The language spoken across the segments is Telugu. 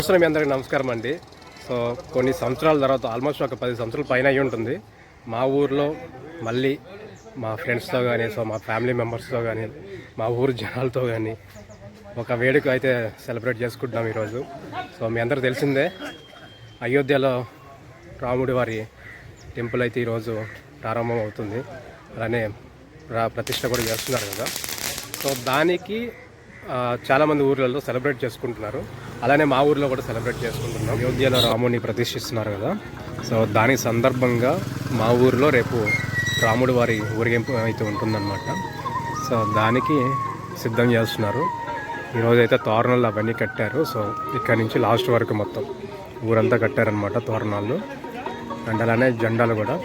చూస్తున్న మీ అందరికీ నమస్కారం అండి. సో కొన్ని సంవత్సరాల తర్వాత ఆల్మోస్ట్ ఒక 10 సంవత్సరాల పైన అయ్యి ఉంటుంది మా ఊర్లో మళ్ళీ మా ఫ్రెండ్స్తో కానీ, సో మా ఫ్యామిలీ మెంబర్స్తో కానీ, మా ఊరు జనాలతో కానీ ఒక వేడుక అయితే సెలబ్రేట్ చేసుకుంటున్నాం ఈరోజు. సో మీ అందరికీ తెలిసిందే, అయోధ్యలో రాముడి వారి టెంపుల్ అయితే ఈరోజు ప్రారంభం అవుతుంది. అలానే ప్రతిష్ట కూడా చేస్తున్నారు కదా. సో దానికి చాలామంది ఊర్లలో సెలబ్రేట్ చేసుకుంటున్నారు. అలానే మా ఊర్లో కూడా సెలబ్రేట్ చేసుకుంటున్నాం. అయోధ్యలో రాముడిని ప్రతిష్ఠిస్తున్నారు కదా. సో దాని సందర్భంగా మా ఊరిలో రేపు రాముడి వారి ఊరేగింపు అయితే ఉంటుందన్నమాట. సో దానికి సిద్ధం చేస్తున్నారు. ఈరోజైతే తోరణాలు అవన్నీ కట్టారు. సో ఇక్కడ నుంచి లాస్ట్ వరకు మొత్తం ఊరంతా కట్టారనమాట తోరణాలు. అండ్ అలానే జెండాలు కూడా.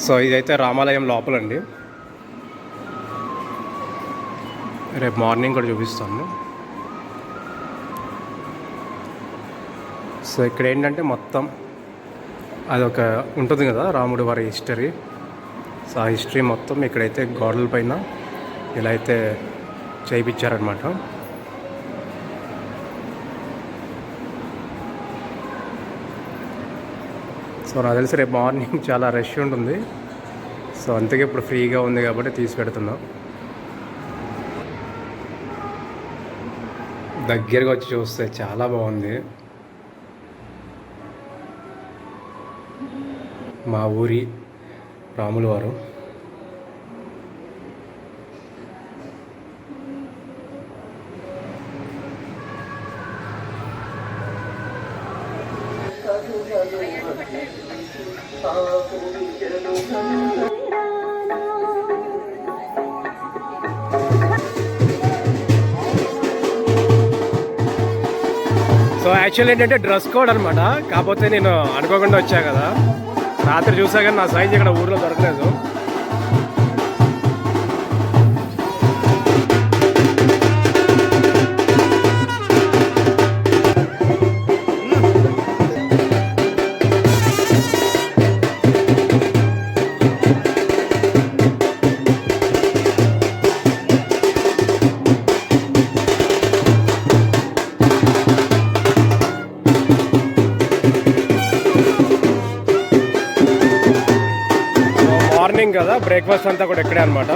సో ఇదైతే రామాలయం లోపలండి. రేపు మార్నింగ్ కూడా చూపిస్తాను. సో ఇక్కడ ఏంటంటే మొత్తం అదొక ఉంటుంది కదా రాముడి వారి హిస్టరీ. సో ఆ హిస్టరీ మొత్తం ఇక్కడైతే గోడల పైన ఇలా అయితే చేయించారనమాట. సో నాకు తెలిసి రేపు మార్నింగ్ చాలా రష్ ఉంటుంది. సో అందుకే ఇప్పుడు ఫ్రీగా ఉంది కాబట్టి తీసి పెడుతున్నాం. దగ్గరగా వచ్చి చూస్తే చాలా బాగుంది. మా ఊరి రాముల వారు. సో యాక్చువల్ ఏంటంటే డ్రెస్ కోడ్ అనమాట. కాకపోతే నేను అనుకోకుండా వచ్చా కదా, రాత్రి చూసా కానీ నా సైజ్ ఇక్కడ ఊర్లో దొరకలేదు. మార్నింగ్ కదా, బ్రేక్ఫాస్ట్ అంతా కూడా ఇక్కడే అనమాట.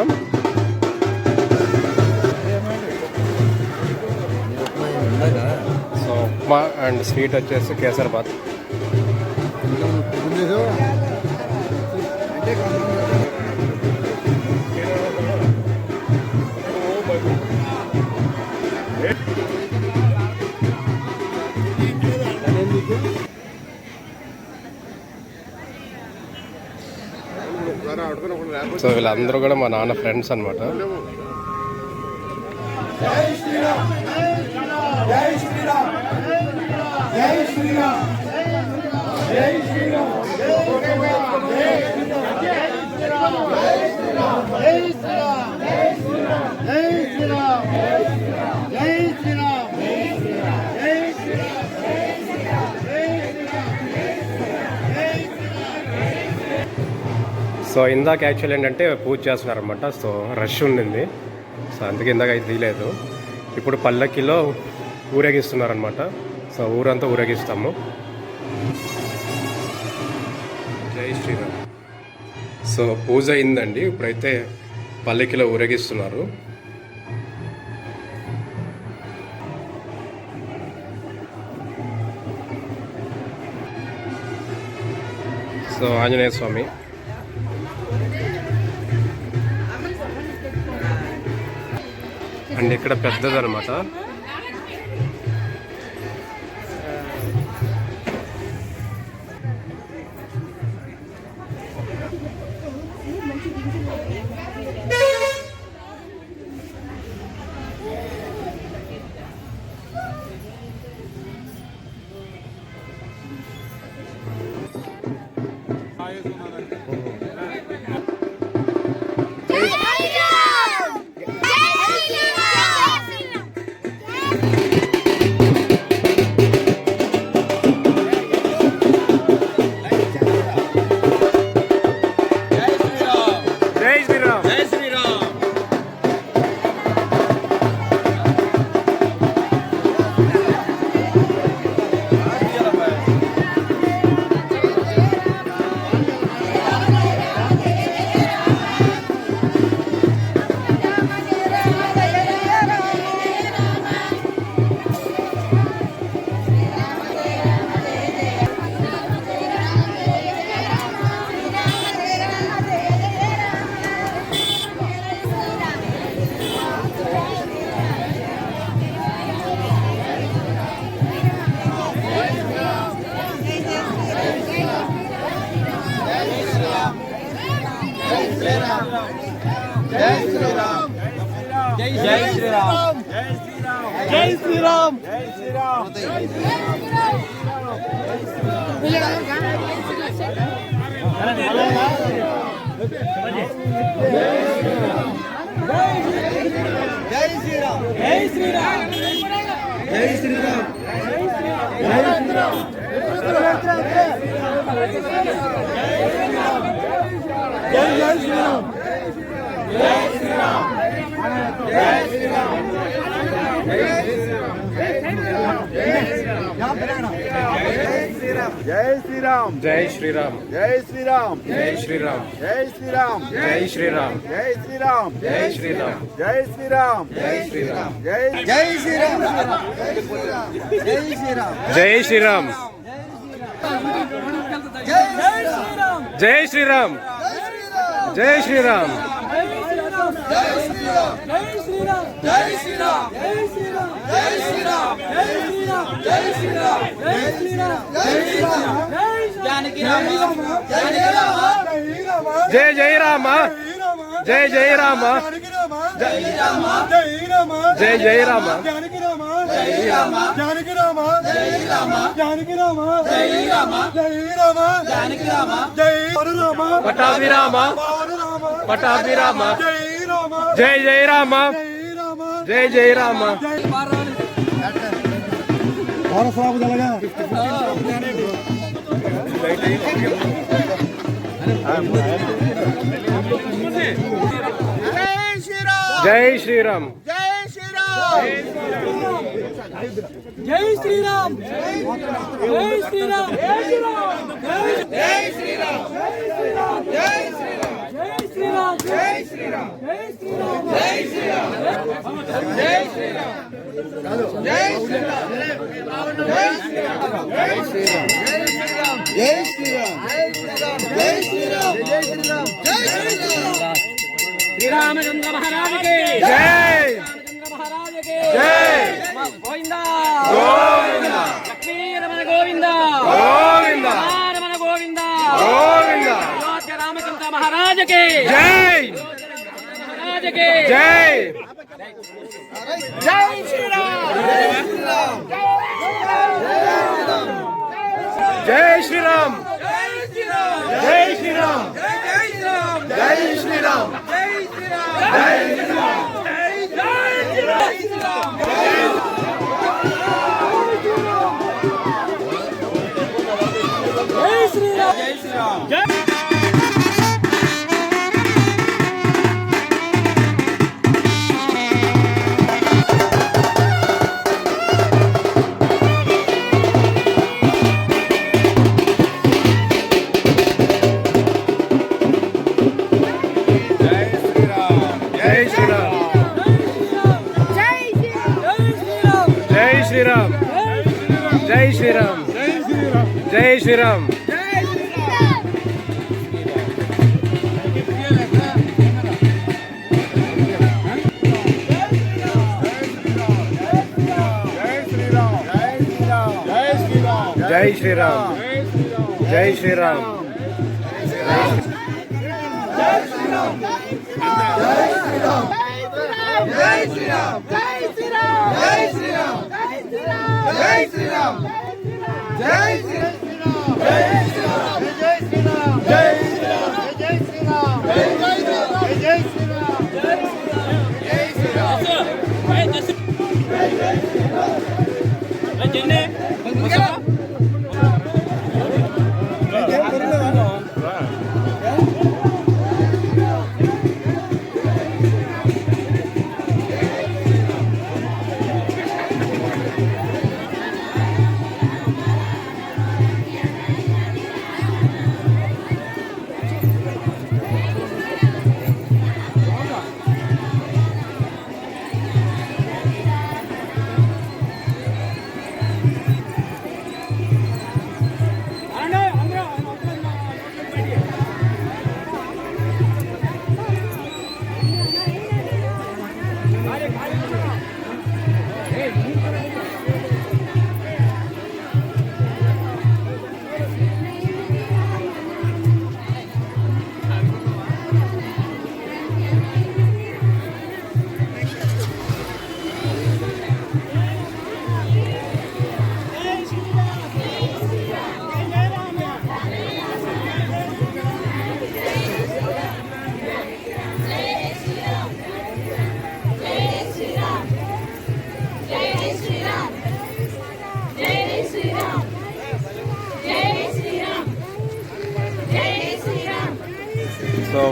సో ఉప్మా అండ్ స్వీట్ వచ్చేసి కేసర్బాత్. సో వీళ్ళందరూ కూడా మా నాన్న ఫ్రెండ్స్ అనమాట. సో ఇందాక యాక్చువల్ ఏంటంటే పూజ చేస్తున్నారనమాట. సో రష్ ఉండింది. సో అందుకే ఇందాక అయితే తీయలేదు. ఇప్పుడు పల్లకిలో ఊరేగిస్తున్నారనమాట. సో ఊరంతా ఊరేగిస్తాము. జై శ్రీరామ్. సో పూజ అయిందండి. ఇప్పుడైతే పల్లకిలో ఊరేగిస్తున్నారు. సో ఆంజనేయ స్వామి. అండ్ ఇక్కడ పెద్దదనమాట. జై శ్రీరామ్ జై శ్రీరామ్ జై శ్రీరామ్ జై శ్రీరామ్ జై శ్రీరామ్ జై శ్రీరామ్ జై శ్రీరామ్ జై శ్రీరామ్ జై శ్రీరామ్ జై శ్రీరామ్ జై జై శ్రీరామ్ జై శ్రీరామ్ జై శ్రీరామ్ జై శ్రీరామ్ జై శ్రీరామ్ జై జై రామ జై జై రామ జై జై రామ పటాభి రామ పటాభి రామ జై జై రామ జై జై రామ జై శ్రీరామ్ జై శ్రీరామ్ జై శ్రీరామ్ జై శ్రీరామ్ జై శ్రీరామ్ జై శ్రీరామ్ జై శ్రీరామ్ జై శ్రీరామ్ జై శ్రీరామ్ జై శ్రీరామ్ జై శ్రీరామ్ జై శ్రీరామ్ జై శ్రీరామ్ జై శ్రీరామ్ జై శ్రీరామ్ జై శ్రీరామ్ శ్రీరామచంద్ర మహారాజ్ కి జై రామచంద్ర మహారాజ్ కి జై గోవిందా గోవిందా లక్ష్మీరమణ గోవిందా గోవిందా రమణ గోవిందా గోవిందా అయోధ్య రామచంద్ర మహారాజ్ కి జై మహారాజ్ కి జై జై శ్రీరామ్ జై శ్రీరామ్ జై శ్రీరామ్ జై శ్రీరామ్ జై శ్రీరామ్ జై శ్రీరామ్ జై శ్రీరామ్ జై శ్రీరామ్ జై శ్రీరామ్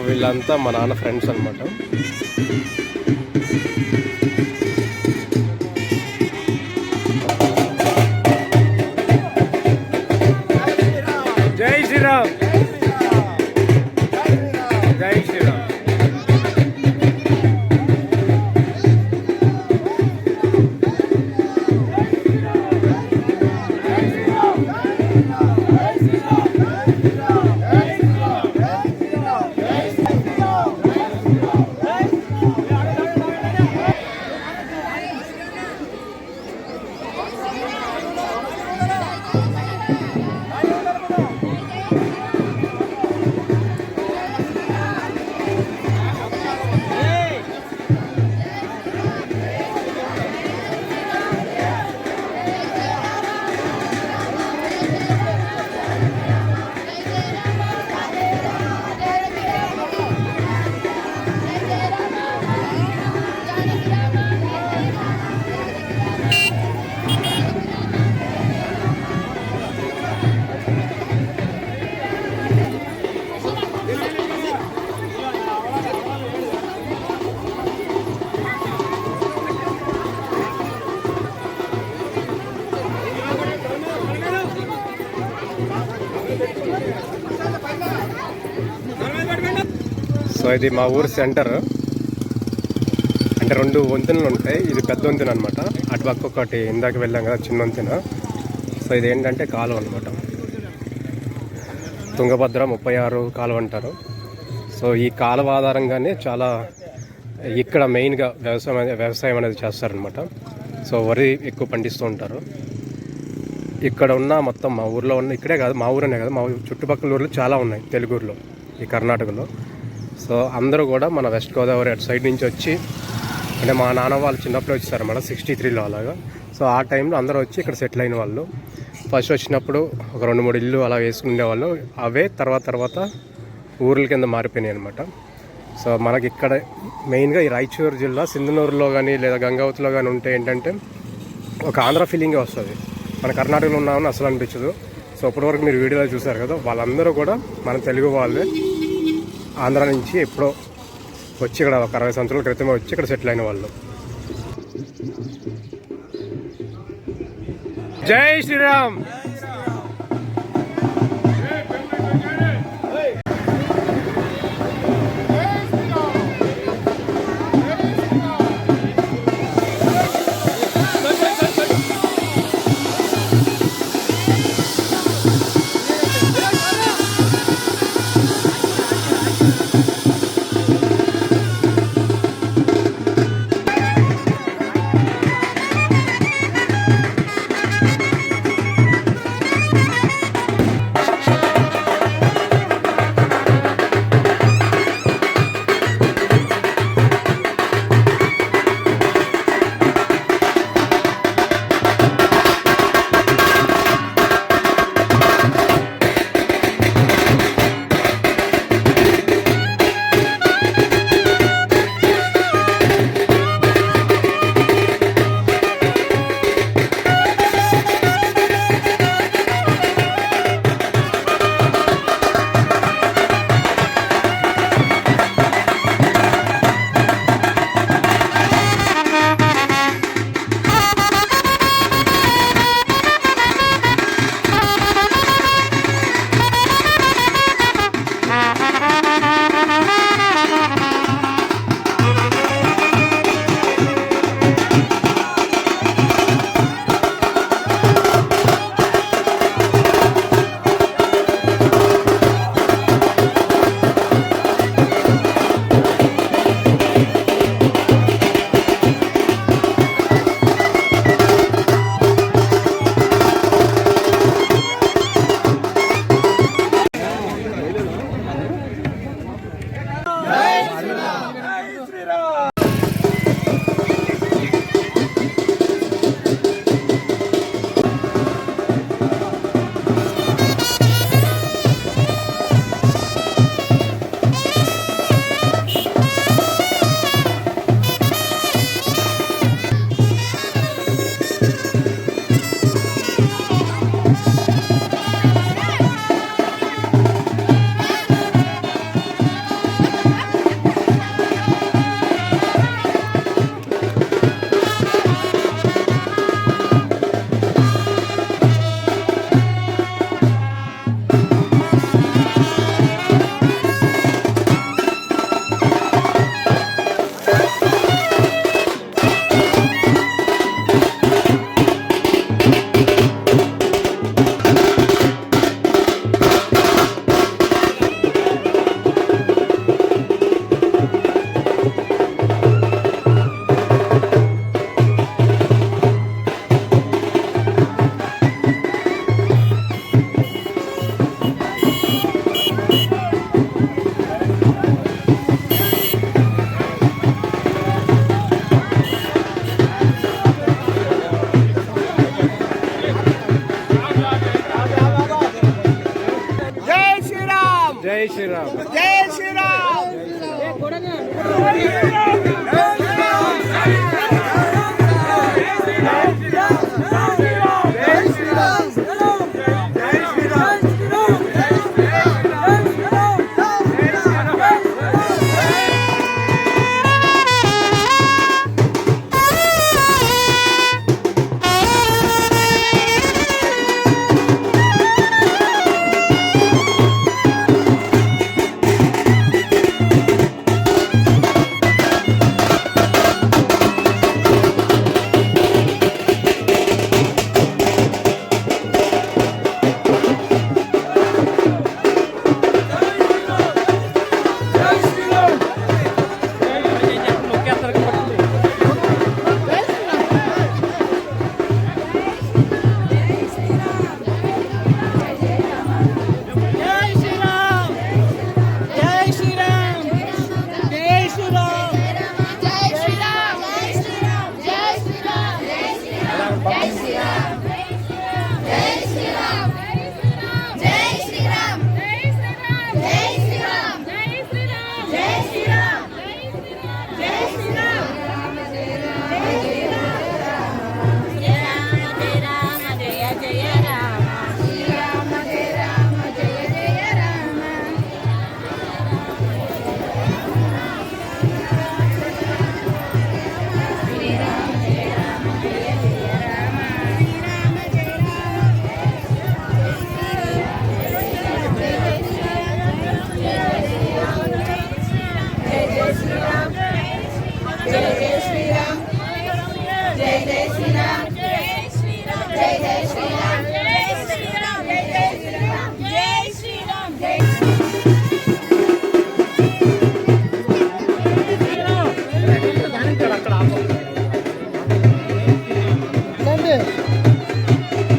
వీళ్ళంతా మా నాన్న ఫ్రెండ్స్ అనమాట. జై శ్రీరామ్, జై శ్రీరామ్. సో ఇది మా ఊరు సెంటర్. అంటే 2 వంతెనలు ఉంటాయి. ఇది పెద్ద వంతెన అనమాట. అటుపక్క ఒకటి ఇందాక వెళ్ళాం కదా చిన్న వంతెన. సో ఇది ఏంటంటే కాలువ అనమాట. తుంగభద్ర 36 కాలువ అంటారు. సో ఈ కాలువ ఆధారంగానే చాలా ఇక్కడ మెయిన్గా వ్యవసాయం అనేది చేస్తారనమాట. సో వరి ఎక్కువ పండిస్తూ ఉంటారు. ఇక్కడ ఉన్న మొత్తం మా ఊర్లో ఉన్న, ఇక్కడే కాదు మా ఊరనే కాదు, మా చుట్టుపక్కల ఊర్లు చాలా ఉన్నాయి తెలుగూరులో, ఈ కర్ణాటకలో. సో అందరూ కూడా మన వెస్ట్ గోదావరి అటు సైడ్ నుంచి వచ్చి, అంటే మా నాన్న వాళ్ళు చిన్నప్పుడు వచ్చారన్నమాట 63లో అలాగా. సో ఆ టైంలో అందరూ వచ్చి ఇక్కడ సెటిల్ అయిన వాళ్ళు. ఫస్ట్ వచ్చినప్పుడు ఒక 2-3 ఇల్లు అలా వేసుకునేవాళ్ళు. అవే తర్వాత ఊర్ల కింద మారిపోయినాయి అనమాట. సో మనకి ఇక్కడ మెయిన్గా ఈ రాయచూరు జిల్లా సింధనూరులో కానీ లేదా గంగావతిలో కానీ ఉంటే ఏంటంటే ఒక ఆంధ్ర ఫీలింగే వస్తుంది. మన కర్ణాటకలో ఉన్నామని అసలు అనిపించదు. సో ఇప్పటివరకు మీరు వీడియోలో చూసారు కదా, వాళ్ళందరూ కూడా మన తెలుగు వాళ్ళే. ఆంధ్ర నుంచి ఎప్పుడో వచ్చి ఇక్కడ ఒక 60 సంవత్సరాల క్రితమే వచ్చి ఇక్కడ సెటిల్ అయిన వాళ్ళు. జై శ్రీరామ్. శ్రీరామ్. జై శ్రీరామ్.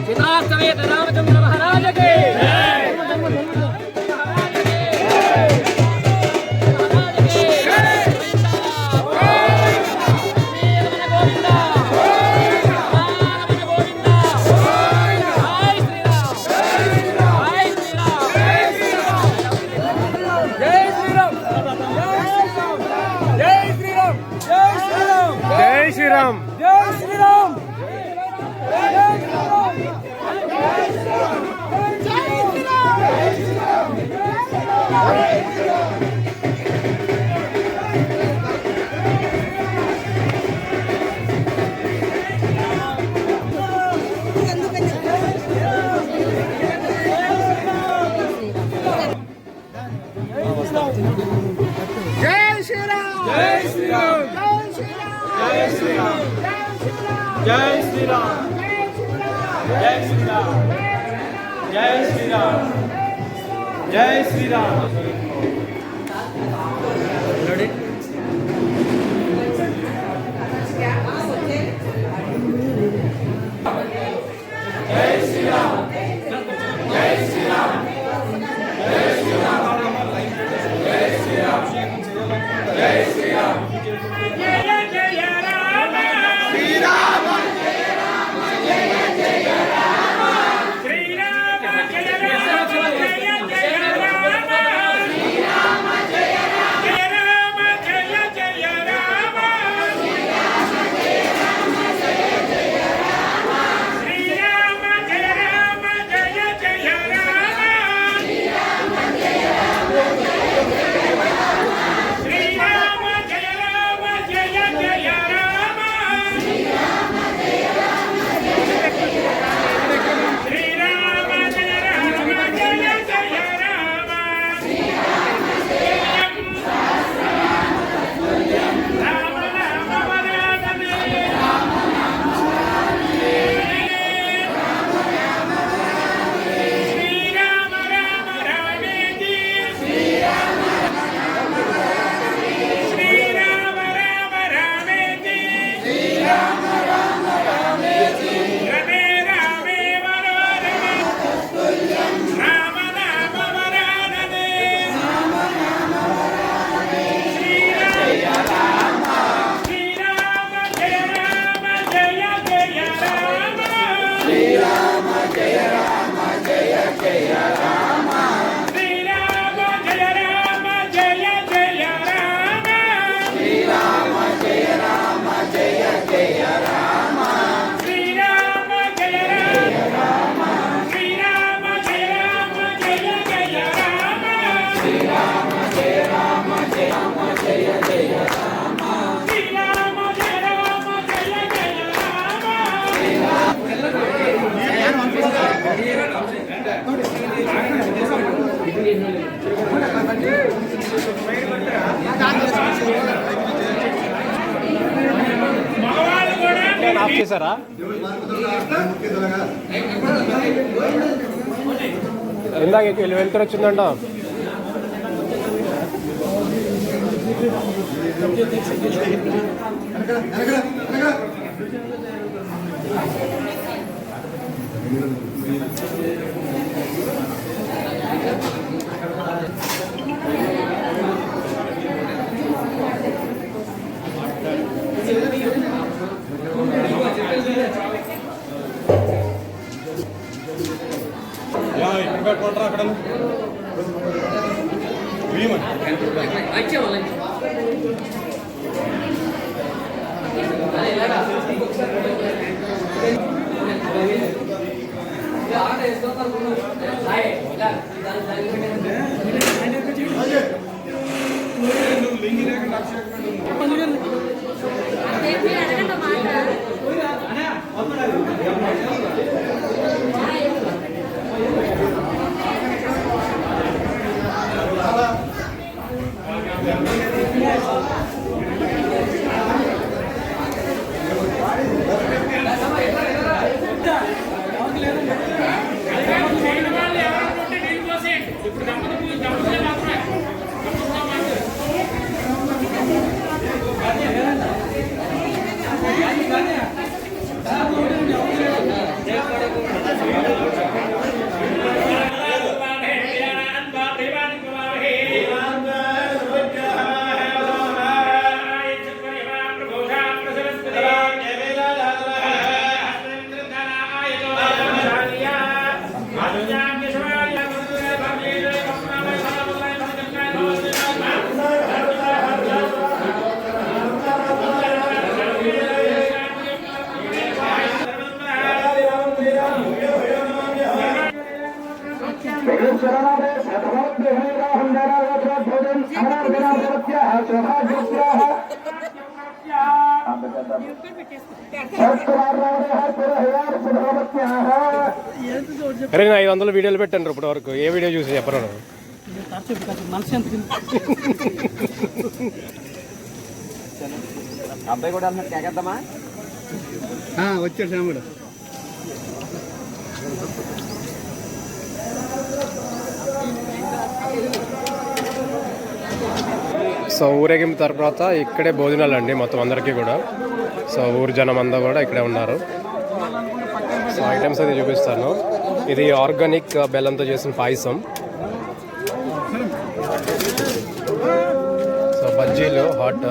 సీతార్థమేత రామచంద్ర మహారాజకి జై శ్రీరామ్. జై శ్రీరామ్. జై శ్రీరామ్. జై శ్రీరామ్. జై శ్రీరామ్. జై శ్రీరామ్. జై శ్రీరామ్. జై శ్రీరామ్. ఆఫ్ చేశారా? ఇందాక వెళ్తురు వచ్చిందంట. అరే నేను 500 వీడియోలు పెట్టాను ఇప్పటి వరకు. ఏ వీడియో చూసి చెప్పరు? అబ్బాయి కూడా అన్నట్టు కేకేద్దామా? వచ్చాడు శ్యాముడు. సో ఊరేగింపు తర్వాత ఇక్కడే భోజనాలు అండి మొత్తం అందరికీ కూడా. సో ఊరు జనం అంతా కూడా ఇక్కడే ఉన్నారు. సో ఐటమ్స్ అయితే చూపిస్తాను. ఇది ఆర్గానిక్ బెల్లంతో చేసిన పాయసం. సో బజ్జీలు హాట్,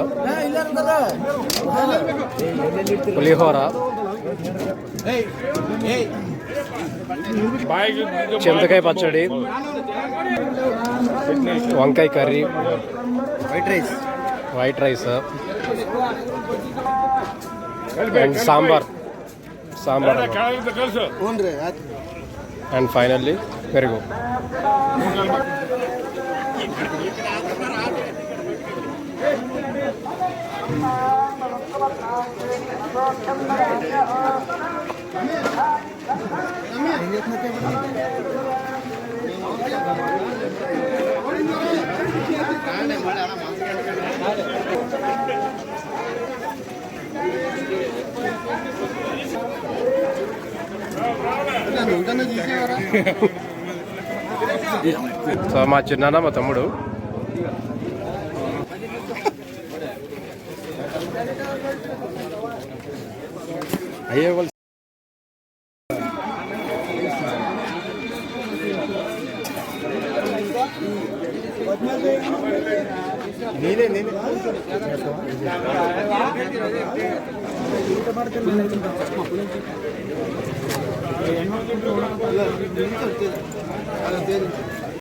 పులిహోర, చింతకాయ పచ్చడి, వంకాయ curry, white rice and sambar and finally పెరుగు. సో మా చిన్నాన్న మా తమ్ముడు అయ్యే వాళ్ళు నేనే